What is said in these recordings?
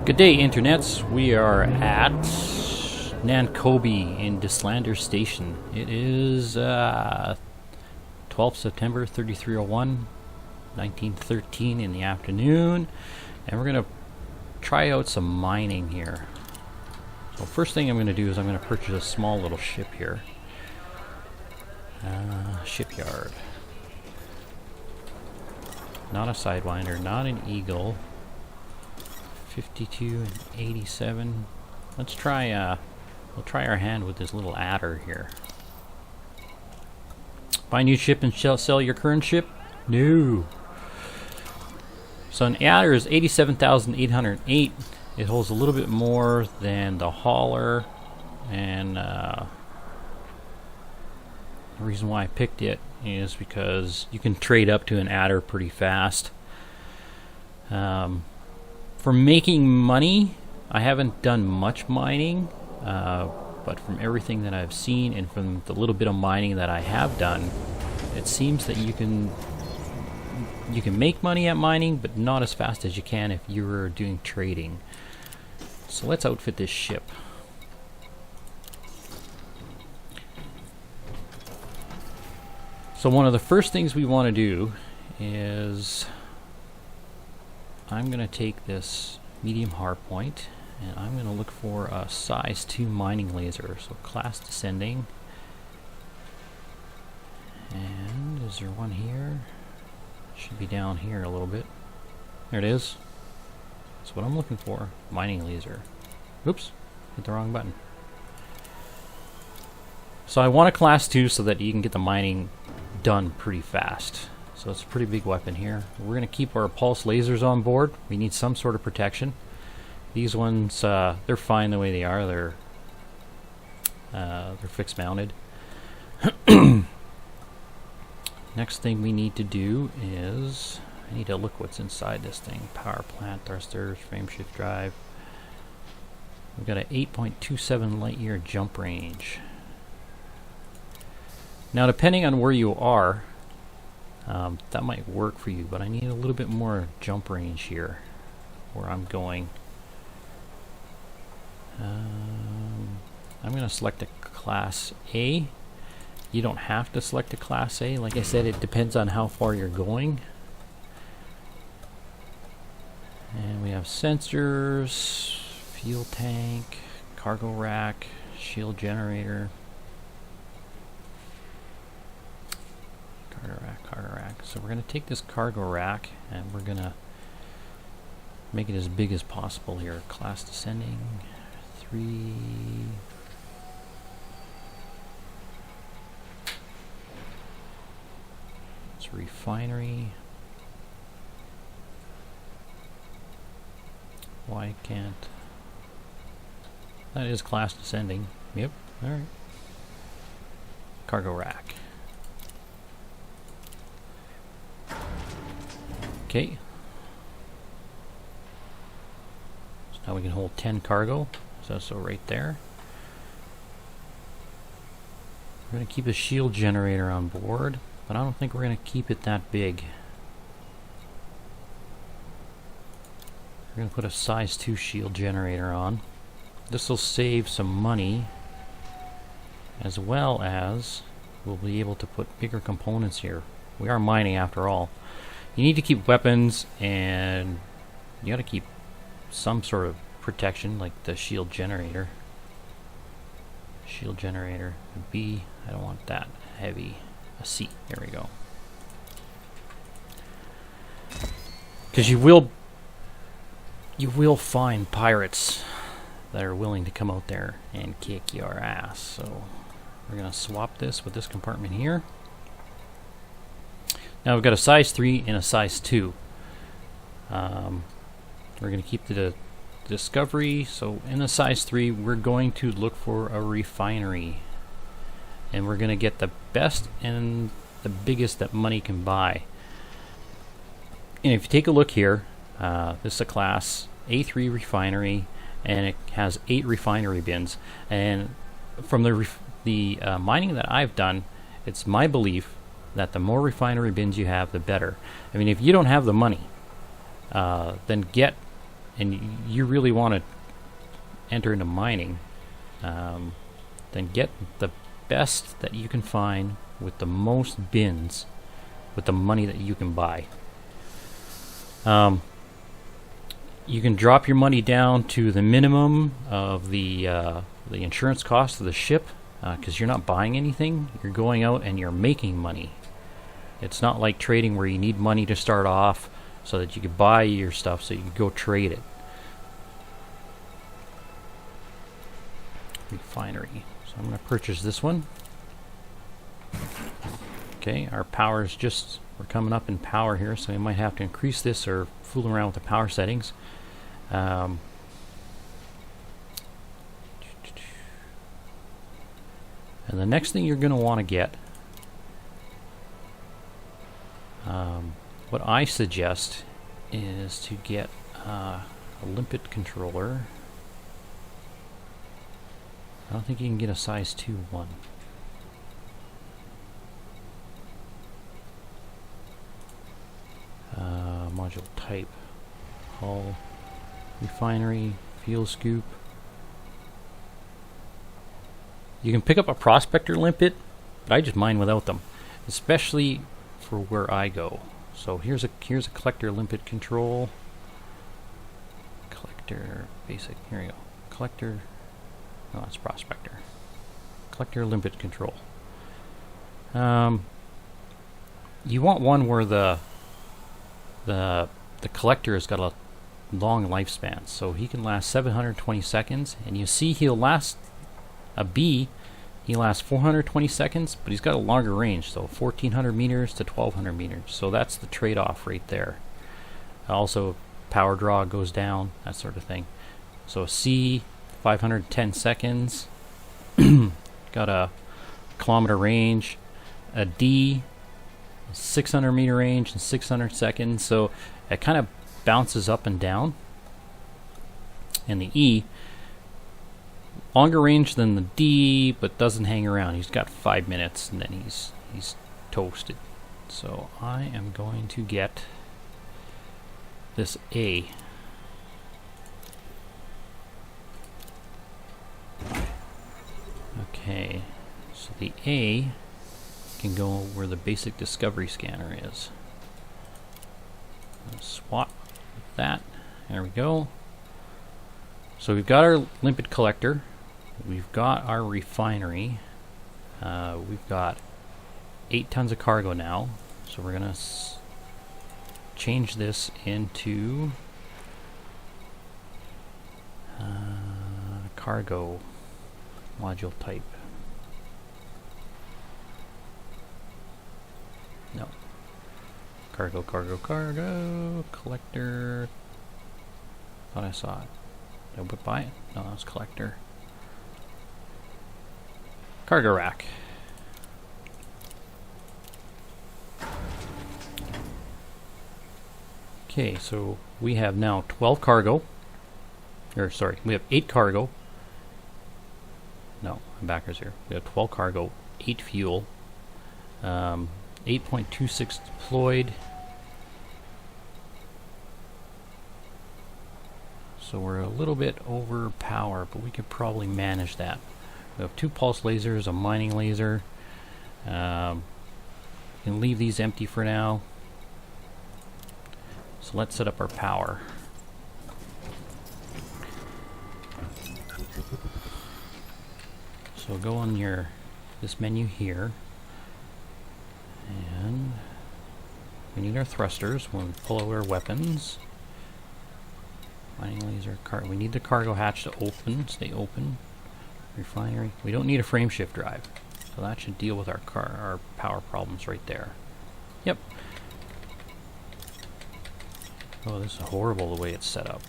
Good day, internets. We are at Nankobe in Dislander Station. It is 12th September 3301, 1913 in the afternoon, and we're going to try out some mining here. So first thing I'm going to do is I'm going to purchase a small little ship here. Shipyard. Not a Sidewinder, not an Eagle. 52 and 87. Let's try we'll try our hand with this little adder here. Buy a new ship and sell your current ship? No. So an adder is 87,808. It holds a little bit more than the hauler, and the reason why I picked it is because you can trade up to an adder pretty fast. For making money, I haven't done much mining, but from everything that I've seen and from the little bit of mining that I have done, it seems that you can make money at mining, but not as fast as you can if you were doing trading. So let's outfit this ship. So one of the first things we want to do is I'm going to take this medium hardpoint and I'm going to look for a size 2 mining laser. So class descending. And is there one here? Should be down here a little bit. There it is. That's what I'm looking for. Mining laser. Oops, hit the wrong button. So I want a class 2 so that you can get the mining done pretty fast. So it's a pretty big weapon here. We're going to keep our pulse lasers on board. We need some sort of protection. These ones, they're fine the way they are. They're fixed mounted. Next thing we need to do is I need to look what's inside this thing. Power plant, thrusters, frame shift drive. We've got an 8.27 light year jump range. Now, depending on where you are, that might work for you, but I need a little bit more jump range here where I'm going. I'm going to select a class A. You don't have to select a class A. Like I said, it depends on how far you're going. And we have sensors, fuel tank, cargo rack, shield generator. Cargo rack. So we're going to take this cargo rack and we're going to make it as big as possible here. Class descending. 3. It's refinery. Why can't... That is class descending. Yep. Alright. Cargo rack. Okay. So now we can hold 10 cargo. So right there. We're going to keep a shield generator on board, but I don't think we're going to keep it that big. We're going to put a size 2 shield generator on. This will save some money, as well as we'll be able to put bigger components here. We are mining after all. You need to keep weapons, and you got to keep some sort of protection, like the shield generator. Shield generator. A B. I don't want that heavy. A C. There we go. Because you will find pirates that are willing to come out there and kick your ass. So we're gonna swap this with this compartment here. Now we've got a size 3 and a size 2. We're going to keep the discovery. So in the size 3, we're going to look for a refinery. And we're going to get the best and the biggest that money can buy. And if you take a look here, this is a class A3 refinery, and it has 8 refinery bins. And from the mining that I've done, it's my belief that the more refinery bins you have, the better. I mean, if you don't have the money, then get and you really want to enter into mining, then get the best that you can find with the most bins with the money that you can buy. You can drop your money down to the minimum of the insurance cost of the ship, because you're not buying anything. You're going out and you're making money. It's not like trading where you need money to start off so that you can buy your stuff so you can go trade it. Refinery. So I'm going to purchase this one. Okay, our power is just, we're coming up in power here, so we might have to increase this or fool around with the power settings. And the next thing you're going to want to get, what I suggest is to get a limpet controller. I don't think you can get a size 2 one. Module type, hull, refinery, fuel scoop. You can pick up a prospector limpet, but I just mine without them, especially for where I go. So here's a collector limpet control. Collector basic. Here we go. Collector. No, that's prospector. Collector limpet control. You want one where the collector has got a long lifespan, so he can last 720 seconds, and you see he'll last a B. He lasts 420 seconds, but he's got a longer range, so 1,400 meters to 1,200 meters. So that's the trade-off right there. Also, power draw goes down, that sort of thing. So C, 510 seconds, got a kilometer range. A D, 600 meter range and 600 seconds. So it kind of bounces up and down. And the E, longer range than the D, but doesn't hang around. He's got 5 minutes and then he's toasted. So I am going to get this A. Okay, so the A can go where the basic discovery scanner is. Swap that. There we go. So we've got our limpet collector. We've got our refinery. We've got 8 tons of cargo now. So we're going to change this into cargo module type. No. Cargo, collector. Thought I saw it. Did I whip by it? No, that was collector. Cargo rack. Okay, so we have now 12 cargo. Or sorry, we have 8 cargo. No, I'm backwards here. We have 12 cargo, 8 fuel, 8.26 deployed. So we're a little bit over power, but we could probably manage that. We have 2 pulse lasers, a mining laser. We can leave these empty for now. So let's set up our power. So go on this menu here, and we need our thrusters when we pull out our weapons. Mining laser, we need the cargo hatch to stay open. Refinery, we don't need a frame shift drive, so that should deal with our power problems right there. Yep. Oh, this is horrible the way it's set up.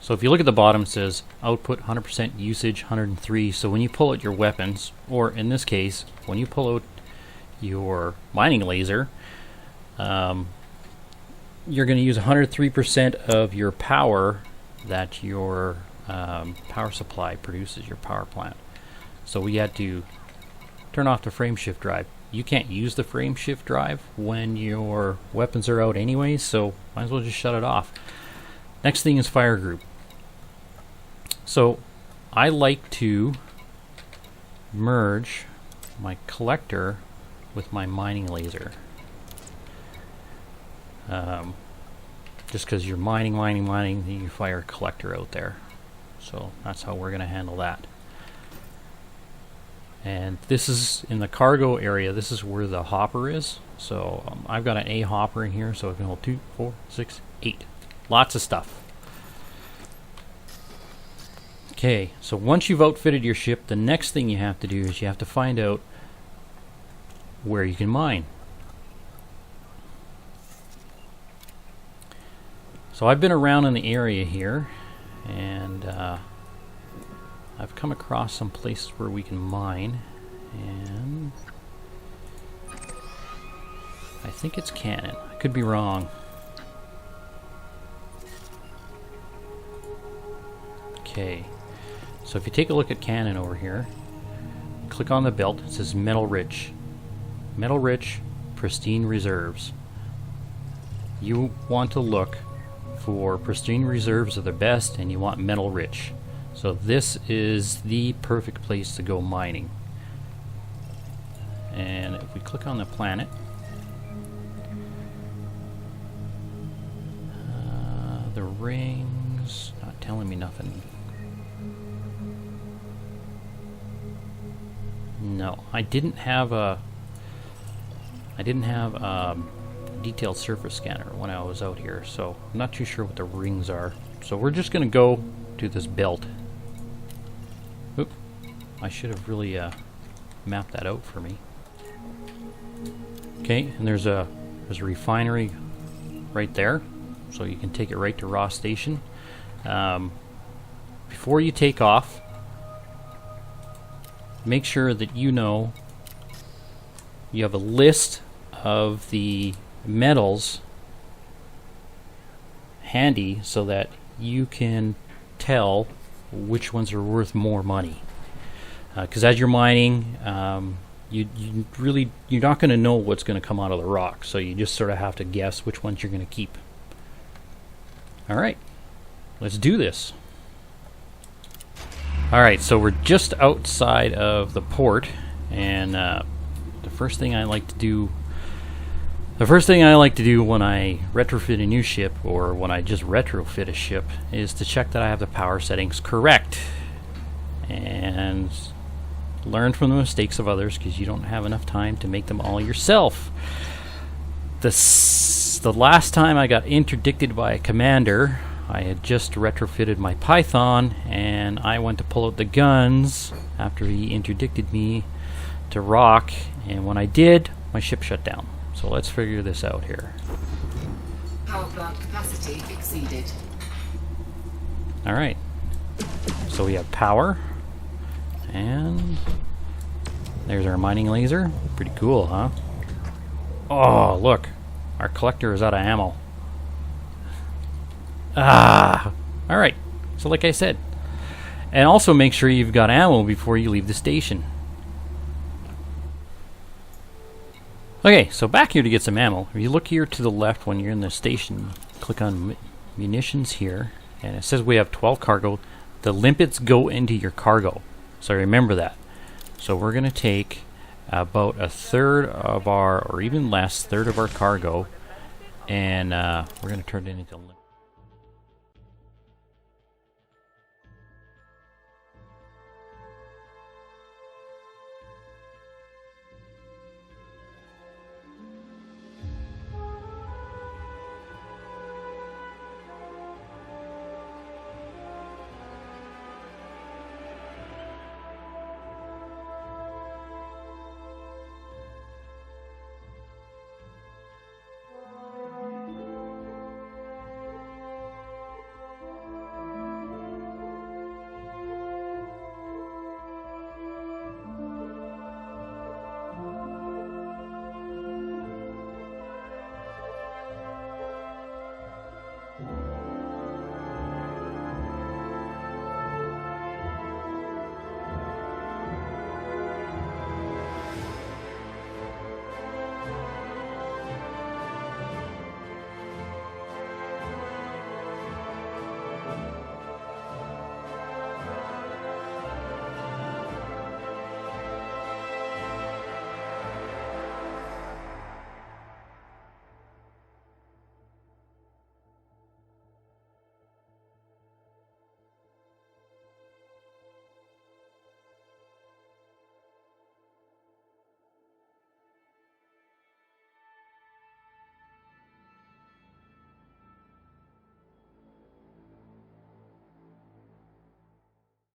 So if you look at the bottom, it says output 100% usage 103. So when you pull out your weapons, or in this case, when you pull out your mining laser, you're going to use 103% of your power that your power supply produces, your power plant. So we had to turn off the frame shift drive. You can't use the frame shift drive when your weapons are out anyway, so might as well just shut it off. Next thing is fire group. So I like to merge my collector with my mining laser. Just because you're mining, then you fire a collector out there. So that's how we're going to handle that. And this is in the cargo area. This is where the hopper is. So I've got an A hopper in here, so it can hold 2, 4, 6, 8. Lots of stuff. Okay, so once you've outfitted your ship, the next thing you have to do is you have to find out where you can mine. So I've been around in the area here, and I've come across some places where we can mine, and I think it's Cannon. I could be wrong. Okay, so if you take a look at Cannon over here, click on the belt, it says Metal Rich. Metal Rich Pristine Reserves. You want to look for Pristine Reserves are the best, and you want Metal Rich. So this is the perfect place to go mining. And if we click on the planet, the rings, not telling me nothing. No, I didn't have a detailed surface scanner when I was out here, so I'm not too sure what the rings are. So we're just going to go to this belt. Oop, I should have really mapped that out for me. Okay, and there's a refinery right there, so you can take it right to Raw Station. Before you take off, make sure that you know you have a list of the metals handy so that you can tell which ones are worth more money. Because as you're mining, you're not going to know what's going to come out of the rock, so you just sort of have to guess which ones you're going to keep. Alright, let's do this. Alright, so we're just outside of the port, and the first thing I like to do when I retrofit a new ship, or when I just retrofit a ship, is to check that I have the power settings correct and learn from the mistakes of others, because you don't have enough time to make them all yourself. The last time I got interdicted by a commander, I had just retrofitted my Python, and I went to pull out the guns after he interdicted me to rock, and when I did, my ship shut down. So let's figure this out here. Power plant capacity exceeded. Alright. So we have power. And there's our mining laser. Pretty cool, huh? Oh, look. Our collector is out of ammo. Alright. So like I said. And also make sure you've got ammo before you leave the station. Okay, so back here to get some ammo. If you look here to the left when you're in the station, click on munitions here, and it says we have 12 cargo. The limpets go into your cargo, so remember that. So we're going to take about a third of our, or even less, third of our cargo, and we're going to turn it into limpets.